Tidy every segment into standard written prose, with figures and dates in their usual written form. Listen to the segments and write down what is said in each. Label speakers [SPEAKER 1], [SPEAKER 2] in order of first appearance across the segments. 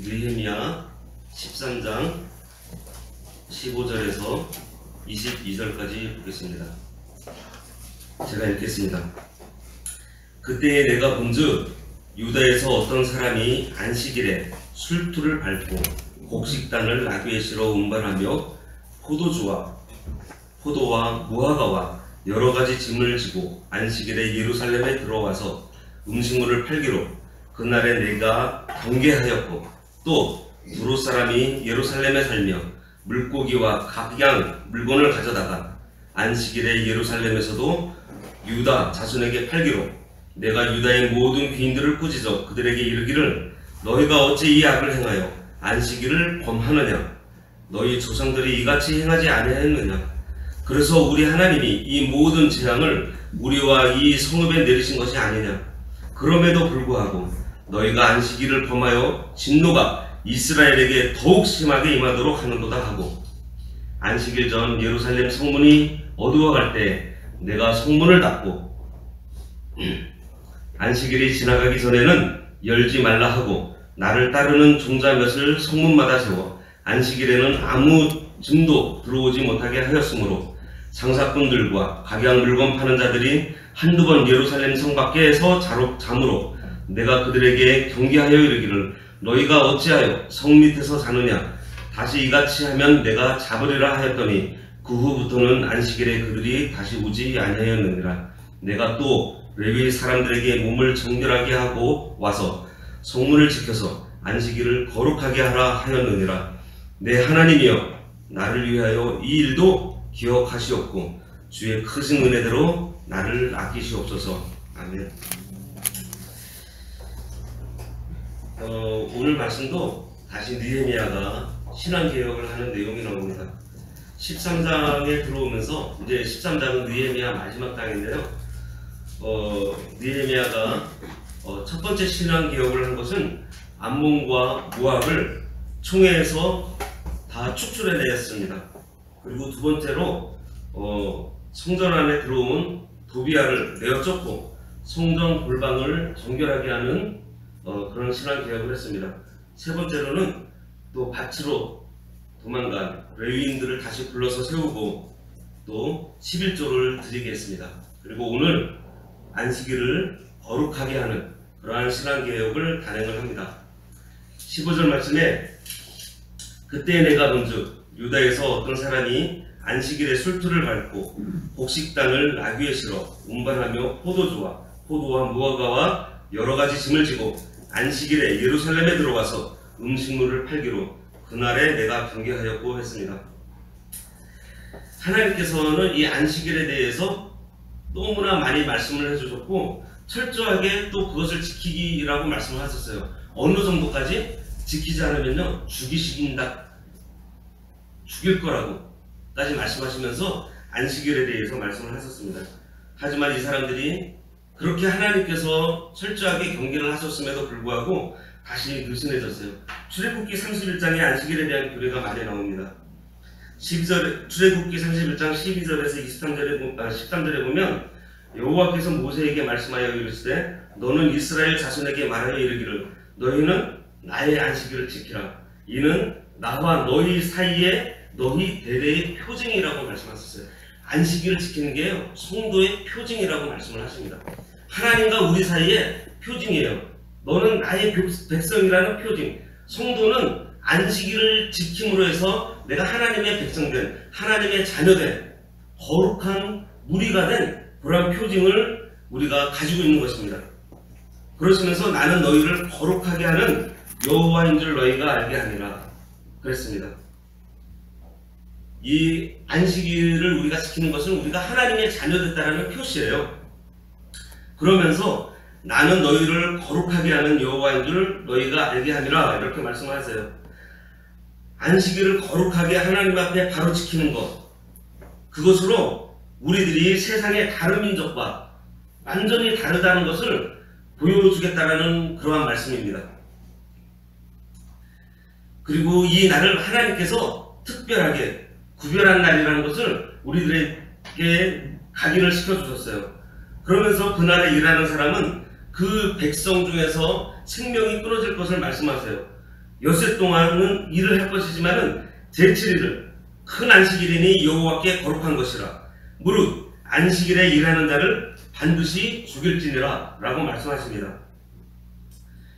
[SPEAKER 1] 느헤미야 13장 15절에서 22절까지 보겠습니다. 제가 읽겠습니다. 그때에 내가 본즉 유다에서 어떤 사람이 안식일에 술투를 밟고 곡식단을 나귀에 실어 운반하며 포도와 무화과와 여러 가지 짐을 지고 안식일에 예루살렘에 들어와서 음식물을 팔기로 그날에 내가 경계하였고, 또 두로 사람이 예루살렘에 살며 물고기와 각양 물건을 가져다가 안식일에 예루살렘에서도 유다 자손에게 팔기로 내가 유다의 모든 귀인들을 꾸짖어 그들에게 이르기를 너희가 어찌 이 악을 행하여 안식일을 범하느냐? 너희 조상들이 이같이 행하지 아니하였느냐? 그래서 우리 하나님이 이 모든 재앙을 우리와 이 성읍에 내리신 것이 아니냐? 그럼에도 불구하고 너희가 안식일을 범하여 진노가 이스라엘에게 더욱 심하게 임하도록 하는도다 하고, 안식일 전 예루살렘 성문이 어두워갈 때 내가 성문을 닫고 안식일이 지나가기 전에는 열지 말라 하고 나를 따르는 종자 몇을 성문마다 세워 안식일에는 아무 짐도 들어오지 못하게 하였으므로 장사꾼들과 각양 물건 파는 자들이 한두 번 예루살렘 성 밖에서 잠으로 내가 그들에게 경계하여 이르기를 너희가 어찌하여 성 밑에서 자느냐? 다시 이같이 하면 내가 잡으리라 하였더니 그 후부터는 안식일에 그들이 다시 오지 아니하였느니라. 내가 또 레위 사람들에게 몸을 정결하게 하고 와서 성문을 지켜서 안식일을 거룩하게 하라 하였느니라. 내 하나님이여, 나를 위하여 이 일도 기억하시옵고 주의 크신 은혜대로 나를 아끼시옵소서. 아멘. 오늘 말씀도 다시 느헤미야가 신앙개혁을 하는 내용이 나옵니다. 13장에 들어오면서, 이제 13장은 느헤미야 마지막 장인데요. 느헤미야가 첫 번째 신앙개혁을 한 것은 암몬과 모압을 총회에서 다 축출해냈습니다. 그리고 두 번째로 성전 안에 들어온 도비아를 내어쫓고 성전 골방을 정결하게 하는 그런 신앙개혁을 했습니다. 세 번째로는 또 밭으로 도망간 레위인들을 다시 불러서 세우고 또 11조를 드리게 했습니다. 그리고 오늘 안식일을 거룩하게 하는 그러한 신앙개혁을 단행을 합니다. 15절 말씀에 그때 내가 본즉 유다에서 어떤 사람이 안식일에 술투를 밟고 곡식단을 나귀에 실어 운반하며 포도와 무화과와 여러 가지 짐을 지고 안식일에 예루살렘에 들어와서 음식물을 팔기로 그날에 내가 경계하였고 했습니다. 하나님께서는 이 안식일에 대해서 너무나 많이 말씀을 해주셨고 철저하게 또 그것을 지키기라고 말씀을 하셨어요. 어느 정도까지? 지키지 않으면요 죽이신다, 죽일 거라고 까지 말씀하시면서 안식일에 대해서 말씀을 하셨습니다. 하지만 이 사람들이 그렇게 하나님께서 철저하게 경계를 하셨음에도 불구하고 다시 느슨해졌어요. 출애굽기 31장에 안식일에 대한 교례가 많이 나옵니다. 출애굽기 31장 12절에서 13절에 보면 여호와께서 모세에게 말씀하여 이르시되 너는 이스라엘 자손에게 말하여 이르기를 너희는 나의 안식일을 지키라. 이는 나와 너희 사이에 너희 대대의 표징이라고 말씀하셨어요. 안식일을 지키는 게요 성도의 표징이라고 말씀을 하십니다. 하나님과 우리 사이에 표징이에요. 너는 나의 백성이라는 표징. 성도는 안식일을 지킴으로 해서 내가 하나님의 백성된, 하나님의 자녀된 거룩한 무리가 된 그러한 표징을 우리가 가지고 있는 것입니다. 그러시면서 나는 너희를 거룩하게 하는 여호와인 줄 너희가 알게 하니라 그랬습니다. 이 안식일을 우리가 지키는 것은 우리가 하나님의 자녀됐다라는 표시예요. 그러면서 나는 너희를 거룩하게 하는 여호와인 줄 너희가 알게 하니라 이렇게 말씀하세요. 안식일을 거룩하게 하나님 앞에 바로 지키는 것, 그것으로 우리들이 세상의 다른 민족과 완전히 다르다는 것을 보여주겠다라는 그러한 말씀입니다. 그리고 이 날을 하나님께서 특별하게 구별한 날이라는 것을 우리들에게 각인을 시켜주셨어요. 그러면서 그날에 일하는 사람은 그 백성 중에서 생명이 끊어질 것을 말씀하세요. 엿새 동안은 일을 할 것이지만은 제7일을 큰 안식일이니 여호와께 거룩한 것이라. 무릇 안식일에 일하는 자를 반드시 죽일지니라 라고 말씀하십니다.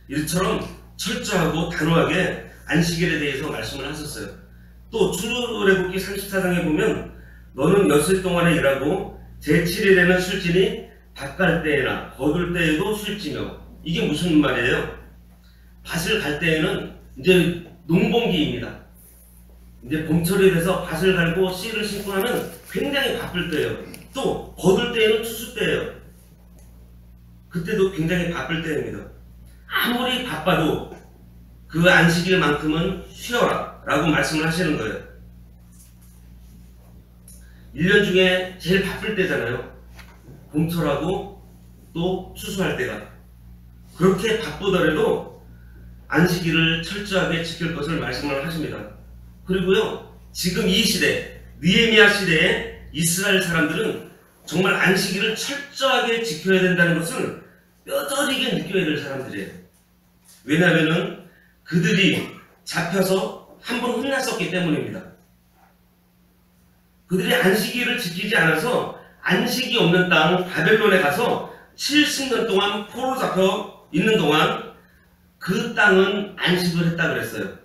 [SPEAKER 1] 이처럼 철저하고 단호하게 안식일에 대해서 말씀을 하셨어요. 또 출애굽기 34장에 보면 너는 엿새 동안에 일하고 제7일에는 쉴지니 밭갈 때에나 거둘 때에도 쉴지며. 이게 무슨 말이에요? 밭을 갈 때에는 이제 농번기입니다. 이제 봄철이 돼서 밭을 갈고 씨를 심고 하면 굉장히 바쁠 때예요. 또 거둘 때에는 추수 때예요. 그때도 굉장히 바쁠 때입니다. 아무리 바빠도 그 안식일만큼은 쉬어라 라고 말씀을 하시는 거예요. 1년 중에 제일 바쁠 때잖아요. 봄철하고 또 추수할 때가. 그렇게 바쁘더라도 안식일을 철저하게 지킬 것을 말씀을 하십니다. 그리고요, 지금 이 시대, 느헤미야 시대에 이스라엘 사람들은 정말 안식일을 철저하게 지켜야 된다는 것을 뼈저리게 느껴야 될 사람들이에요. 왜냐하면 그들이 잡혀서 한 번 혼났었기 때문입니다. 그들이 안식일을 지키지 않아서 안식이 없는 땅 바벨론에 가서 70년 동안 포로 잡혀 있는 동안 그 땅은 안식을 했다 그랬어요.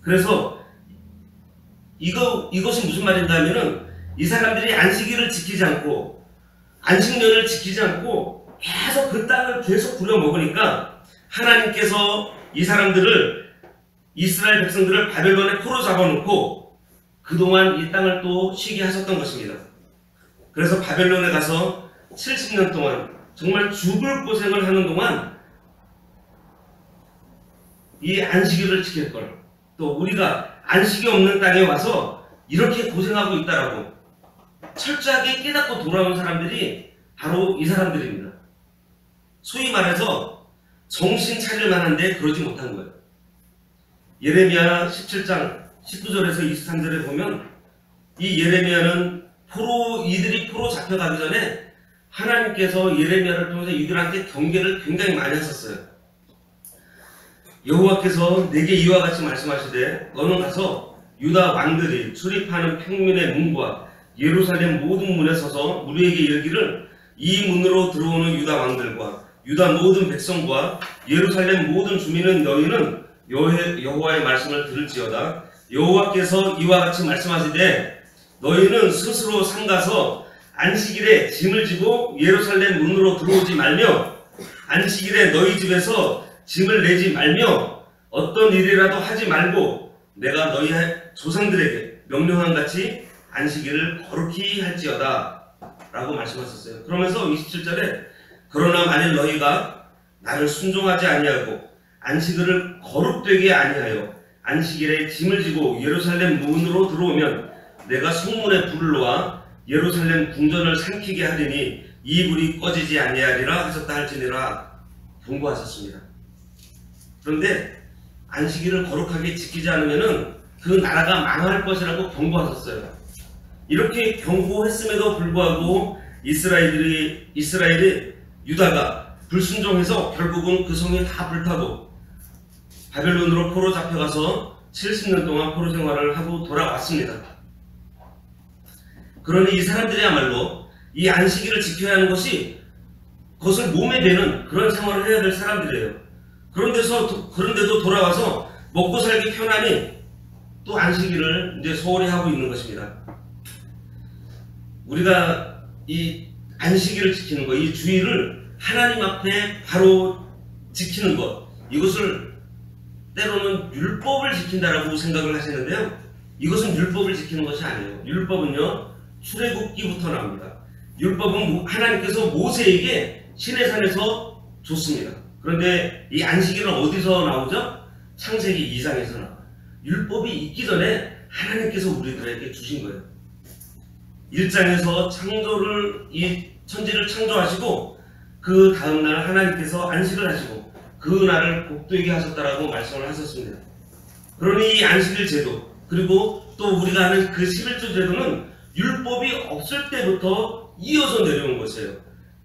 [SPEAKER 1] 그래서 이것이 무슨 말인가 하면은 이 사람들이 안식일을 지키지 않고 안식년을 지키지 않고 계속 그 땅을 계속 부려먹으니까 하나님께서 이 사람들을, 이스라엘 백성들을 바벨론에 포로 잡아놓고 그동안 이 땅을 또 쉬게 하셨던 것입니다. 그래서 바벨론에 가서 70년 동안 정말 죽을 고생을 하는 동안 이 안식일을 지킬 걸, 또 우리가 안식이 없는 땅에 와서 이렇게 고생하고 있다라고 철저하게 깨닫고 돌아온 사람들이 바로 이 사람들입니다. 소위 말해서 정신 차릴 만한데 그러지 못한 거예요. 예레미야 17장 19절에서 23절에 보면 이 예레미야는 이들이 포로 잡혀가기 전에 하나님께서 예레미야를 통해서 이들한테 경계를 굉장히 많이 하셨어요. 여호와께서 내게 이와 같이 말씀하시되 너는 가서 유다 왕들이 출입하는 평민의 문과 예루살렘 모든 문에 서서 우리에게 이르기를 이 문으로 들어오는 유다 왕들과 유다 모든 백성과 예루살렘 모든 주민은 너희는 여호와의 말씀을 들을지어다. 여호와께서 이와 같이 말씀하시되 너희는 스스로 삼가서 안식일에 짐을 지고 예루살렘 문으로 들어오지 말며 안식일에 너희 집에서 짐을 내지 말며 어떤 일이라도 하지 말고 내가 너희 조상들에게 명령한 같이 안식일을 거룩히 할지어다 라고 말씀하셨어요. 그러면서 27절에 그러나 만일 너희가 나를 순종하지 아니하고 안식일을 거룩되게 아니하여 안식일에 짐을 지고 예루살렘 문으로 들어오면 내가 성문에 불을 놓아 예루살렘 궁전을 삼키게 하리니 이 불이 꺼지지 아니하리라 하셨다 할지니라 경고하셨습니다. 그런데 안식일을 거룩하게 지키지 않으면 그 나라가 망할 것이라고 경고하셨어요. 이렇게 경고했음에도 불구하고 이스라엘이 유다가 불순종해서 결국은 그 성이 다 불타고 바벨론으로 포로 잡혀가서 70년 동안 포로 생활을 하고 돌아왔습니다. 그러니 이 사람들이야말로 이 안식일을 지켜야 하는 것이 그것을 몸에 배는 그런 생활을 해야 될 사람들이에요. 그런데도 돌아와서 먹고 살기 편하니 또 안식일을 이제 소홀히 하고 있는 것입니다. 우리가 이 안식일을 지키는 것, 이 주의를 하나님 앞에 바로 지키는 것, 이것을 때로는 율법을 지킨다라고 생각을 하시는데요. 이것은 율법을 지키는 것이 아니에요. 율법은요, 출애굽기부터 나옵니다. 율법은 하나님께서 모세에게 시내산에서 줬습니다. 그런데 이 안식일은 어디서 나오죠? 창세기 2장에서 나와요. 율법이 있기 전에 하나님께서 우리들에게 주신 거예요. 1장에서 이 천지를 창조하시고 그 다음날 하나님께서 안식을 하시고 그 날을 복되게 하셨다라고 말씀을 하셨습니다. 그러니 이 안식일 제도, 그리고 또 우리가 하는 그 11조 제도는 율법이 없을 때부터 이어서 내려온 것이에요.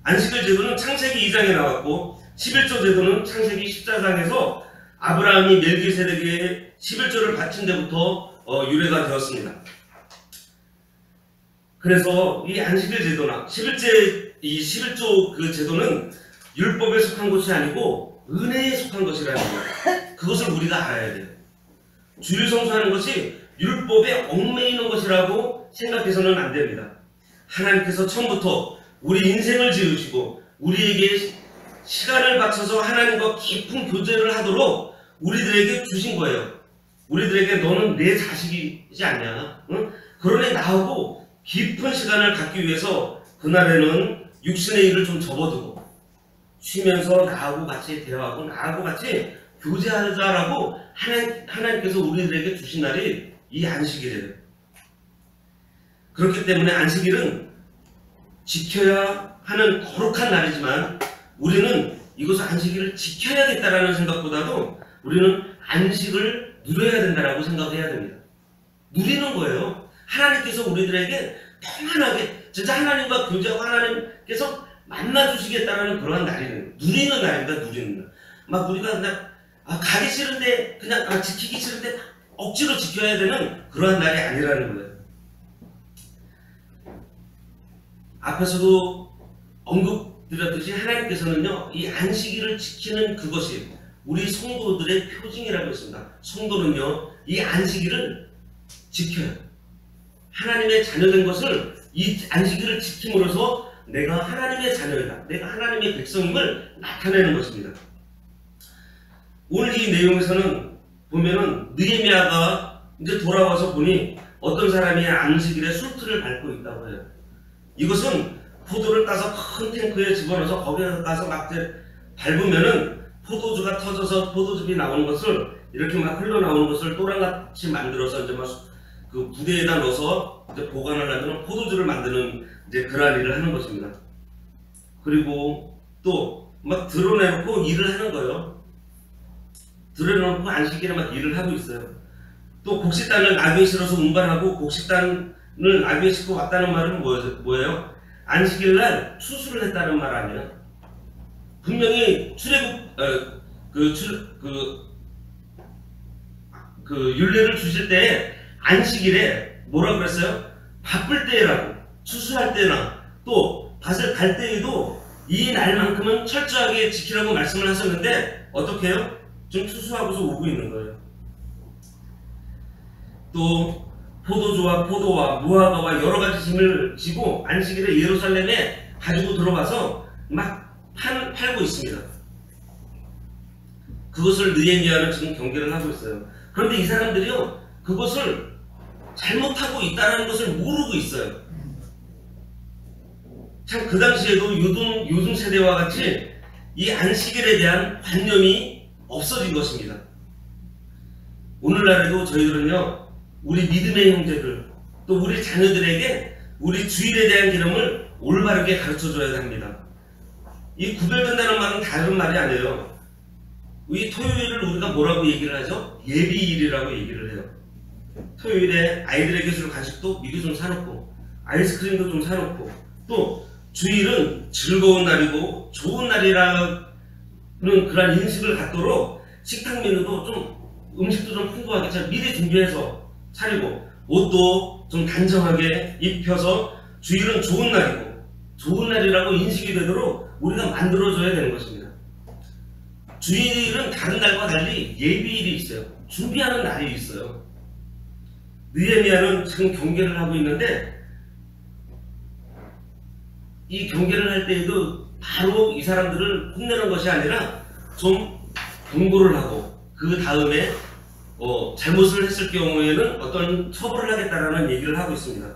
[SPEAKER 1] 안식일 제도는 창세기 2장에 나왔고 11조 제도는 창세기 14장에서 아브라함이 멜기세덱에게 11조를 바친 데부터 유래가 되었습니다. 그래서 이 안식일 제도나 이 11조 그 제도는 율법에 속한 것이 아니고 은혜에 속한 것이라는 거예요. 그것을 우리가 알아야 돼요. 주일 성수하는 것이 율법에 얽매이는 것이라고 생각해서는 안 됩니다. 하나님께서 처음부터 우리 인생을 지으시고 우리에게 시간을 바쳐서 하나님과 깊은 교제를 하도록 우리들에게 주신 거예요. 우리들에게 너는 내 자식이지 않냐? 응? 그러니 나하고 깊은 시간을 갖기 위해서 그날에는 육신의 일을 좀 접어두고 쉬면서 나하고 같이 대화하고 나하고 같이 교제하자라고 하나님께서 우리들에게 주신 날이 이 안식일이에요. 그렇기 때문에 안식일은 지켜야 하는 거룩한 날이지만 우리는 이것을 안식일을 지켜야겠다라는 생각보다도 우리는 안식을 누려야 된다라고 생각해야 됩니다. 누리는 거예요. 하나님께서 우리들에게 평안하게 진짜 하나님과 교제하고 하나님께서 만나주시겠다라는 그러한 날이는 누리는 날입니다. 누리는 날. 막 우리가 그냥 가기 싫은데 그냥 지키기 싫은데 억지로 지켜야 되는 그러한 날이 아니라는 거예요. 앞에서도 언급드렸듯이 하나님께서는요 이 안식일을 지키는 그것이 우리 성도들의 표징이라고 했습니다. 성도는요 이 안식일을 지켜요. 하나님의 자녀된 것을 이 안식일을 지킴으로써 내가 하나님의 자녀이다, 내가 하나님의 백성임을 나타내는 것입니다. 오늘 이 내용에서는 보면은 느헤미야가 이제 돌아와서 보니 어떤 사람이 안식일에 술틀을 밟고 있다고 해요. 이것은 포도를 따서 큰 탱크에 집어넣어서 거기에 가서 막 밟으면은 포도주가 터져서 포도즙이 나오는 것을 이렇게 막 흘러나오는 것을 또랑같이 만들어서 이제 막 그 부대에다 넣어서 이제 보관을 하면 포도주를 만드는 이제 그런 일을 하는 것입니다. 그리고 또 막 드러내놓고 일을 하는 거예요. 드러내놓고 안식일에 막 일을 하고 있어요. 또 곡식단을 나귀에 실어서 운반하고 곡식단을 나귀에 싣고 왔다는 말은 뭐예요? 안식일날 추수를 했다는 말 아니에요? 분명히 율례를 주실 때 안식일에 뭐라고 그랬어요? 바쁠 때라고, 추수할 때나 또 밭을 갈 때에도 이 날만큼은 철저하게 지키라고 말씀을 하셨는데 어떻게 해요? 좀 추수하고서 오고 있는 거예요. 또 포도주와 포도와 무화과와 여러 가지 짐을 지고 안식일에 예루살렘에 가지고 들어가서 막 팔고 있습니다. 그것을 느헤미야는 지금 경계를 하고 있어요. 그런데 이 사람들이요 그것을 잘못하고 있다는 것을 모르고 있어요. 참 그 당시에도 요즘 세대와 같이 이 안식일에 대한 관념이 없어진 것입니다. 오늘날에도 저희들은요 우리 믿음의 형제들 또 우리 자녀들에게 우리 주일에 대한 개념을 올바르게 가르쳐줘야 합니다. 이 구별된다는 말은 다른 말이 아니에요. 이 토요일을 우리가 뭐라고 얘기를 하죠? 예비일이라고 얘기를 해요. 토요일에 아이들에게 줄 간식도 미리 좀 사놓고 아이스크림도 좀 사놓고 또 주일은 즐거운 날이고 좋은 날이라는 그런 인식을 갖도록 식탁 메뉴도 좀 음식도 좀 풍부하게 미리 준비해서 차리고 옷도 좀 단정하게 입혀서 주일은 좋은 날이고 좋은 날이라고 인식이 되도록 우리가 만들어줘야 되는 것입니다. 주일은 다른 날과 달리 예비일이 있어요. 준비하는 날이 있어요. 느헤미야는 지금 경계를 하고 있는데 이 경계를 할 때에도 바로 이 사람들을 혼내는 것이 아니라 좀 공부를 하고 그 다음에 잘못을 했을 경우에는 어떤 처벌을 하겠다라는 얘기를 하고 있습니다.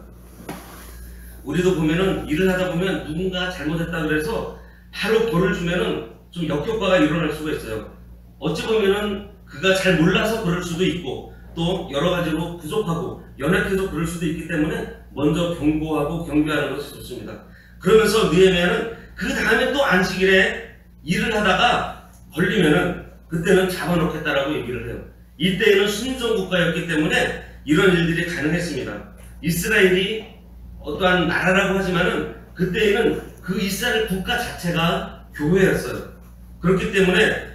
[SPEAKER 1] 우리도 보면은 일을 하다 보면 누군가 잘못했다 그래서 바로 벌을 주면은 좀 역효과가 일어날 수가 있어요. 어찌 보면은 그가 잘 몰라서 그럴 수도 있고 또 여러 가지로 부족하고 연약해서 그럴 수도 있기 때문에 먼저 경고하고 경계하는 것이 좋습니다. 그러면서 느헤미야는 그 다음에 또 안식일에 일을 하다가 걸리면은 그때는 잡아놓겠다라고 얘기를 해요. 이때에는 순종 국가였기 때문에 이런 일들이 가능했습니다. 이스라엘이 어떠한 나라라고 하지만은 그때에는 그 이스라엘 국가 자체가 교회였어요. 그렇기 때문에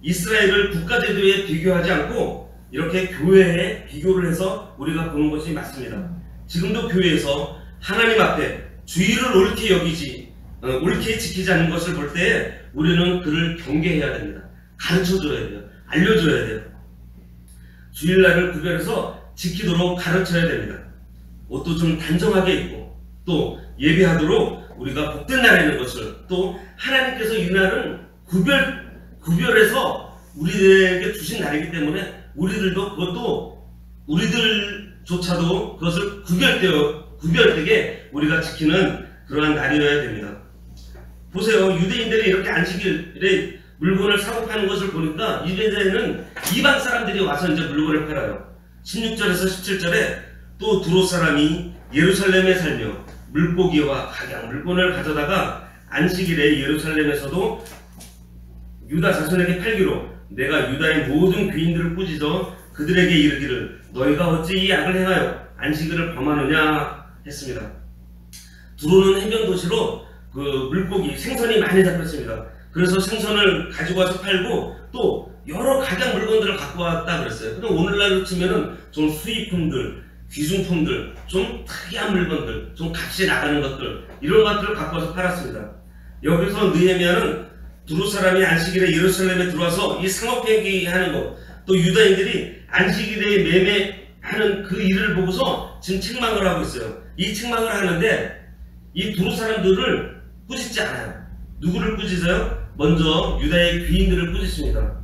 [SPEAKER 1] 이스라엘을 국가제도에 비교하지 않고 이렇게 교회에 비교를 해서 우리가 보는 것이 맞습니다. 지금도 교회에서 하나님 앞에 주의를 옳게 여기지 옳게 지키지 않는 것을 볼 때 우리는 그를 경계해야 됩니다. 가르쳐줘야 돼요. 알려줘야 돼요. 주일날을 구별해서 지키도록 가르쳐야 됩니다. 옷도 좀 단정하게 입고 또 예배하도록 우리가 복된 날에 있는 것을 또 하나님께서 이 날은 구별해서 우리에게 주신 날이기 때문에 우리들도 그것도 우리들조차도 그것을 구별되게 우리가 지키는 그러한 날이어야 됩니다. 보세요. 유대인들이 이렇게 안식일에 물건을 사고 파는 것을 보니까 이제는 이방 사람들이 와서 이제 물건을 팔아요. 16절에서 17절에 또 두롯 사람이 예루살렘에 살며 물고기와 각양 물건을 가져다가 안식일에 예루살렘에서도 유다 자손에게 팔기로 내가 유다의 모든 귀인들을 꾸짖어 그들에게 이르기를 너희가 어찌 이 악을 행하여 안식일을 범하느냐 했습니다. 두로는 해변 도시로 그 물고기 생선이 많이 잡혔습니다. 그래서 생선을 가지고 와서 팔고 또 여러 각양 물건들을 갖고 왔다 그랬어요. 그럼 오늘날로 치면은 좀 수입품들, 귀중품들, 좀 특이한 물건들, 좀 값이 나가는 것들 이런 것들을 갖고 와서 팔았습니다. 여기서 느헤미야는 두롯 사람이 안식일에 예루살렘에 들어와서 이 상업회계하는 것, 또 유다인들이 안식일에 매매하는 그 일을 보고서 지금 책망을 하고 있어요. 이 책망을 하는데 이 두롯 사람들을 꾸짖지 않아요. 누구를 꾸짖어요? 먼저 유다의 귀인들을 꾸짖습니다.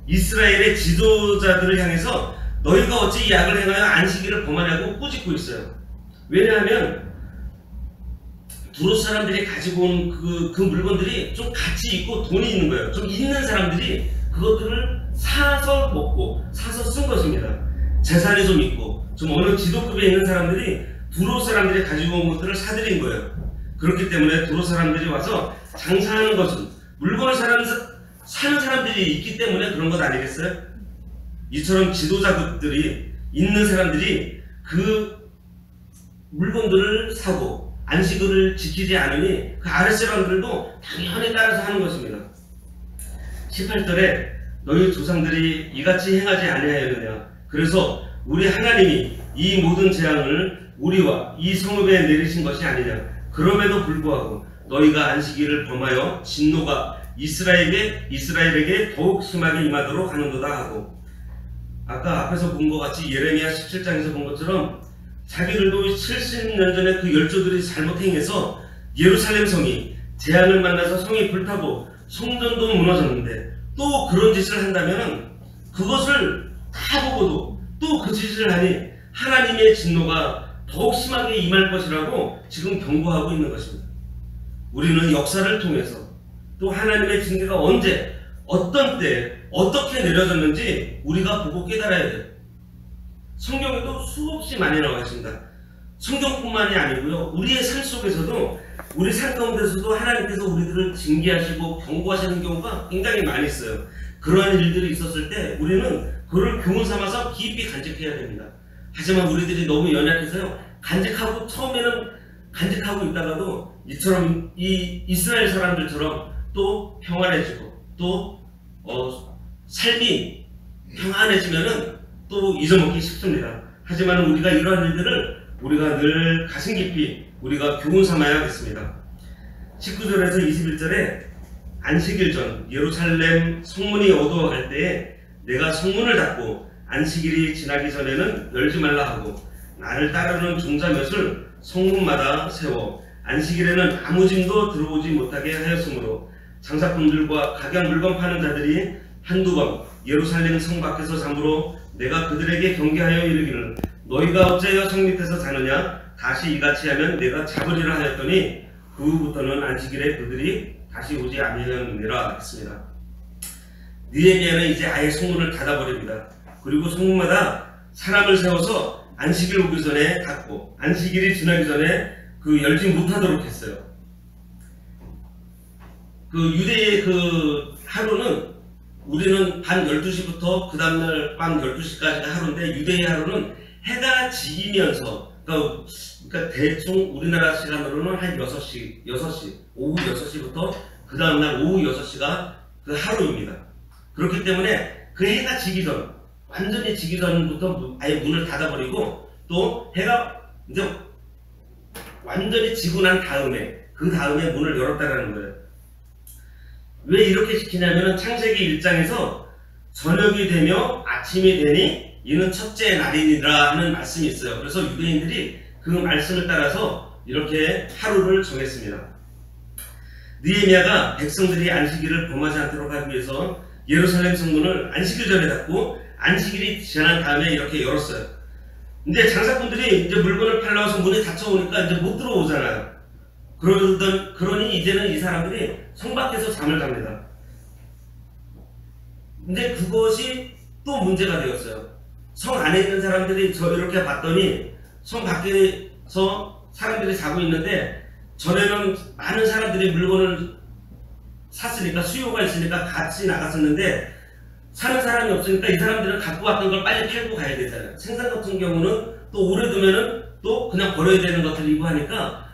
[SPEAKER 1] 이스라엘의 지도자들을 향해서 너희가 어찌 이 악을 행하여 안식일을 범하냐고 꾸짖고 있어요. 왜냐하면 두롯 사람들이 가지고 온 그 물건들이 좀 가치 있고 돈이 있는 거예요. 좀 있는 사람들이 그것들을 사서 먹고 사서 쓴 것입니다. 재산이 좀 있고 좀 어느 지도급에 있는 사람들이 두롯 사람들이 가지고 온 것들을 사들인 거예요. 그렇기 때문에 두롯 사람들이 와서 장사하는 것은 물건을 사는 사람들이 있기 때문에 그런 것 아니겠어요? 이처럼 지도자급들이 있는 사람들이 그 물건들을 사고 안식일을 지키지 않으니 그 아랫 사람들도 당연히 따라서 하는 것입니다. 18절에 너희 조상들이 이같이 행하지 아니하였느냐 그래서 우리 하나님이 이 모든 재앙을 우리와 이 성읍에 내리신 것이 아니냐 그럼에도 불구하고 너희가 안식일을 범하여 진노가 이스라엘에게 더욱 심하게 임하도록 하는도다 하고 아까 앞에서 본 것 같이 예레미야 17장에서 본 것처럼 자기들도 70년 전에 그 열조들이 잘못 행해서 예루살렘 성이 재앙을 만나서 성이 불타고 성전도 무너졌는데 또 그런 짓을 한다면 그것을 다 보고도 또 그 짓을 하니 하나님의 진노가 더욱 심하게 임할 것이라고 지금 경고하고 있는 것입니다. 우리는 역사를 통해서 또 하나님의 징계가 언제 어떤 때 어떻게 내려졌는지 우리가 보고 깨달아야 돼요. 성경에도 수없이 많이 나와 있습니다. 성경뿐만이 아니고요. 우리의 삶 속에서도 우리 삶 가운데서도 하나님께서 우리들을 징계하시고 경고하시는 경우가 굉장히 많이 있어요. 그러한 일들이 있었을 때 우리는 그를 교훈 삼아서 깊이 간직해야 됩니다. 하지만 우리들이 너무 연약해서요. 처음에는 간직하고 있다가도 이처럼 이 이스라엘 사람들처럼 또 평안해지고 또 삶이 평안해지면은 또 잊어먹기 쉽습니다. 하지만 우리가 이러한 일들을 우리가 늘 가슴 깊이 우리가 교훈 삼아야겠습니다. 19절에서 21절에 안식일 전 예루살렘 성문이 어두워갈 때에 내가 성문을 닫고 안식일이 지나기 전에는 열지 말라 하고 나를 따르는 종자 몇을 성문마다 세워 안식일에는 아무 짐도 들어오지 못하게 하였으므로 장사꾼들과 각양 물건 파는 자들이 한두 번 예루살렘 성 밖에서 잠으로 내가 그들에게 경계하여 이르기를 너희가 어찌하여 성 밑에서 자느냐 다시 이같이 하면 내가 잡으리라 하였더니 그 후부터는 안식일에 그들이 다시 오지 아니하였느니라 했습니다. 느헤미야는 이제 아예 성문을 닫아버립니다. 그리고 성문마다 사람을 세워서 안식일 오기 전에 닫고 안식일이 지나기 전에 그 열지 못하도록 했어요. 그 유대의 그 하루는 우리는 밤 12시부터 그 다음날 밤 12시까지가 하루인데 유대의 하루는 해가 지면서 그러니까 대충 우리나라 시간으로는 한 6시 오후 6시부터 그 다음날 오후 6시가 그 하루입니다. 그렇기 때문에 그 해가 지기 전, 완전히 지기 전부터 아예 문을 닫아버리고 또 해가 이제 완전히 지고 난 다음에 그 다음에 문을 열었다라는 거예요. 왜 이렇게 지키냐면 창세기 1장에서 저녁이 되며 아침이 되니 이는 첫째 날이니라 하는 말씀이 있어요. 그래서 유대인들이 그 말씀을 따라서 이렇게 하루를 정했습니다. 느헤미야가 백성들이 안식일을 범하지 않도록 하기 위해서 예루살렘 성문을 안식일 전에 닫고 안식일이 지난 다음에 이렇게 열었어요. 근데 장사꾼들이 이제 물건을 팔러 와서 문이 닫혀오니까 이제 못 들어오잖아요. 그러니 이제는 이 사람들이 성 밖에서 잠을 잡니다. 근데 그것이 또 문제가 되었어요. 성 안에 있는 사람들이 저 이렇게 봤더니 성 밖에서 사람들이 자고 있는데 전에는 많은 사람들이 물건을 샀으니까 수요가 있으니까 같이 나갔었는데 사는 사람이 없으니까 이 사람들은 갖고 왔던 걸 빨리 팔고 가야 되잖아요. 생선 같은 경우는 또 오래 두면은 또 그냥 버려야 되는 것들이고 하니까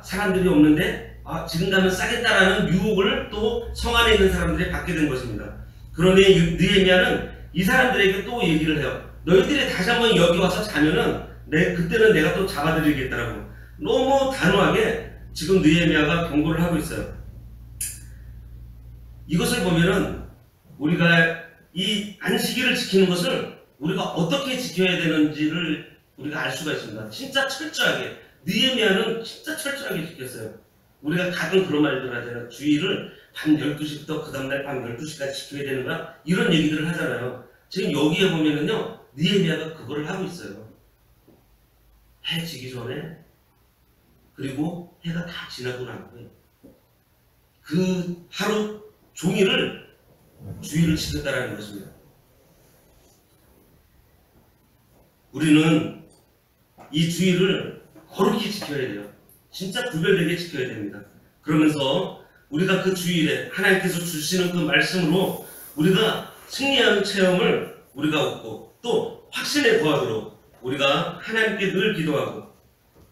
[SPEAKER 1] 사람들이 없는데 지금 가면 싸겠다라는 유혹을 또 성 안에 있는 사람들이 받게 된 것입니다. 그러니 느헤미야는 이 사람들에게 또 얘기를 해요. 너희들이 다시 한번 여기 와서 자면은 그때는 내가 또 잡아드리겠다라고 너무 단호하게 지금 느헤미야가 경고를 하고 있어요. 이것을 보면은 우리가 이 안식일을 지키는 것을 우리가 어떻게 지켜야 되는지를 우리가 알 수가 있습니다. 진짜 철저하게. 느헤미야는 진짜 철저하게 지켰어요. 우리가 가끔 그런 말들 하잖아요. 주일을 밤 12시부터 그 다음날 밤 12시까지 지켜야 되는가? 이런 얘기들을 하잖아요. 지금 여기에 보면은요, 느헤미야가 그거를 하고 있어요. 해 지기 전에, 그리고 해가 다 지나고 난 후에. 그 하루 종일을 주일을 지켰다라는 것입니다. 우리는 이 주일을 거룩히 지켜야 돼요. 진짜 구별되게 지켜야 됩니다. 그러면서 우리가 그 주일에 하나님께서 주시는 그 말씀으로 우리가 승리하는 체험을 우리가 얻고 또 확신에 거하도록 우리가 하나님께 늘 기도하고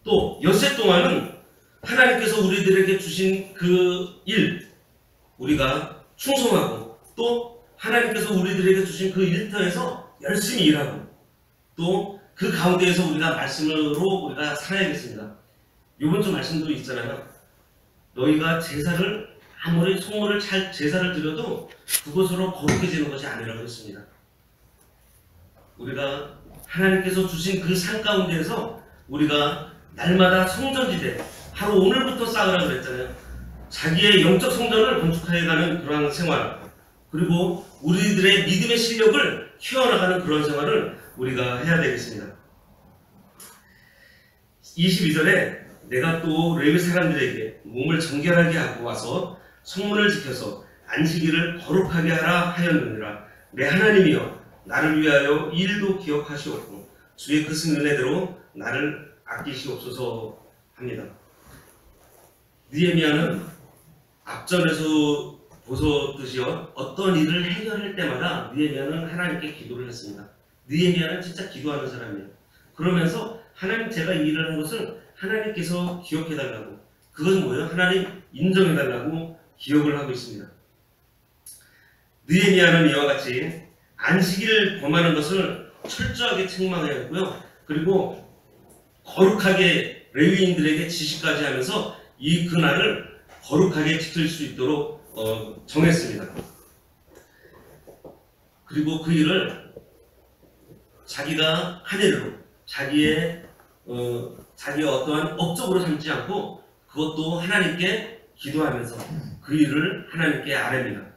[SPEAKER 1] 또 엿새 동안은 하나님께서 우리들에게 주신 그 일 우리가 충성하고 또 하나님께서 우리들에게 주신 그 일터에서 열심히 일하고 또 그 가운데에서 우리가 말씀으로 우리가 살아야겠습니다. 요번 주 말씀도 있잖아요. 너희가 제사를 아무리 성물을 잘 제사를 드려도 그것으로 거룩해지는 것이 아니라고 했습니다. 우리가 하나님께서 주신 그 산 가운데에서 우리가 날마다 성전지대 바로 오늘부터 쌓으라고 그랬잖아요. 자기의 영적 성전을 건축해가는 그러한 생활 그리고 우리들의 믿음의 실력을 키워나가는 그런 생활을 우리가 해야 되겠습니다. 22절에 내가 또 레위 사람들에게 몸을 정결하게 하고 와서 성문을 지켜서 안식일을 거룩하게 하라 하였느니라. 내 하나님이여 나를 위하여 이 일도 기억하시옵고 주의 크신 은혜대로 나를 아끼시옵소서 합니다. 느헤미야는 앞전에서 보셨듯이요 어떤 일을 해결할 때마다 느헤미야는 하나님께 기도를 했습니다. 느헤미야는 진짜 기도하는 사람이에요. 그러면서 하나님 제가 이 일을 한 것을 하나님께서 기억해달라고 그것은 뭐예요? 하나님 인정해달라고 기억을 하고 있습니다. 느헤미야는 이와 같이 안식일을 범하는 것을 철저하게 책망해야 했고요. 그리고 거룩하게 레위인들에게 지시까지 하면서 이 그날을 거룩하게 지킬 수 있도록 정했습니다. 그리고 그 일을 자기가 한 일로 자기의 어떠한 업적으로 삼지 않고 그것도 하나님께 기도하면서 그 일을 하나님께 아뢰입니다.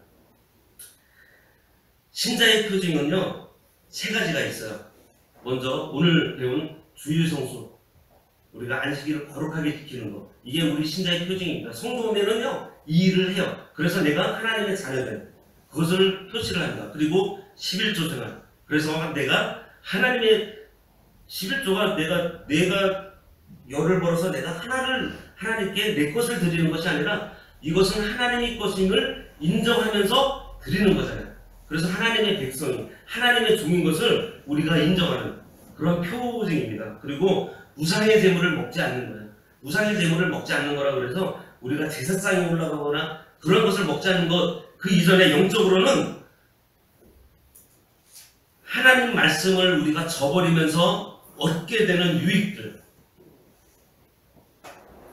[SPEAKER 1] 신자의 표징은요 3가지가 있어요. 먼저 오늘 배운 주일 성수 우리가 안식일을 거룩하게 지키는 것 이게 우리 신자의 표징입니다. 성도면은요 이 일을 해요. 그래서 내가 하나님의 자녀된 그것을 표시를 합니다. 그리고 11조 생활 그래서 내가 하나님의 11조가 내가 열을 벌어서 내가 하나님께 내 것을 드리는 것이 아니라 이것은 하나님의 것임을 인정하면서 드리는 거잖아요. 그래서 하나님의 백성이 하나님의 종인 것을 우리가 인정하는 그런 표징입니다. 그리고 우상의 제물을 먹지 않는 거예요. 우상의 제물을 먹지 않는 거라 그래서 우리가 제사상에 올라가거나 그런 것을 먹지 않는 것 그 이전에 영적으로는 하나님 말씀을 우리가 저버리면서 얻게 되는 유익들,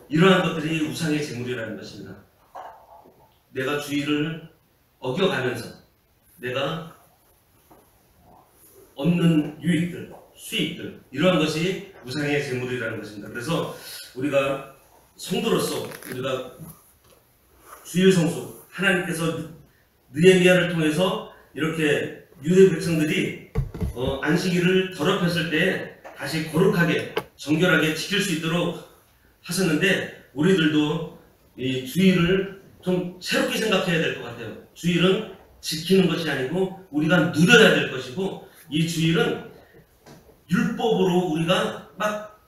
[SPEAKER 1] 이러한 것들이 우상의 재물이라는 것입니다. 내가 주의를 어겨가면서 내가 얻는 유익들, 수익들, 이러한 것이 우상의 재물이라는 것입니다. 그래서 우리가 성도로서 우리가 주일 성수, 하나님께서 느헤미야를 통해서 이렇게 유대 백성들이 안식일을 더럽혔을 때 다시 거룩하게 정결하게 지킬 수 있도록 하셨는데, 우리들도 이 주일을 좀 새롭게 생각해야 될 것 같아요. 주일은 지키는 것이 아니고 우리가 누려야 될 것이고, 이 주일은 율법으로 우리가 막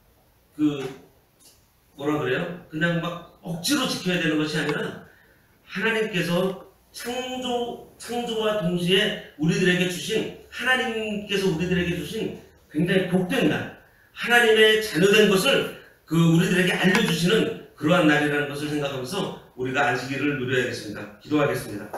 [SPEAKER 1] 뭐라 그래요? 그냥 막 억지로 지켜야 되는 것이 아니라 하나님께서 창조와 동시에 우리들에게 주신, 하나님께서 우리들에게 주신 굉장히 복된 날, 하나님의 자녀된 것을 우리들에게 알려주시는 그러한 날이라는 것을 생각하면서 우리가 안식일을 누려야겠습니다. 기도하겠습니다.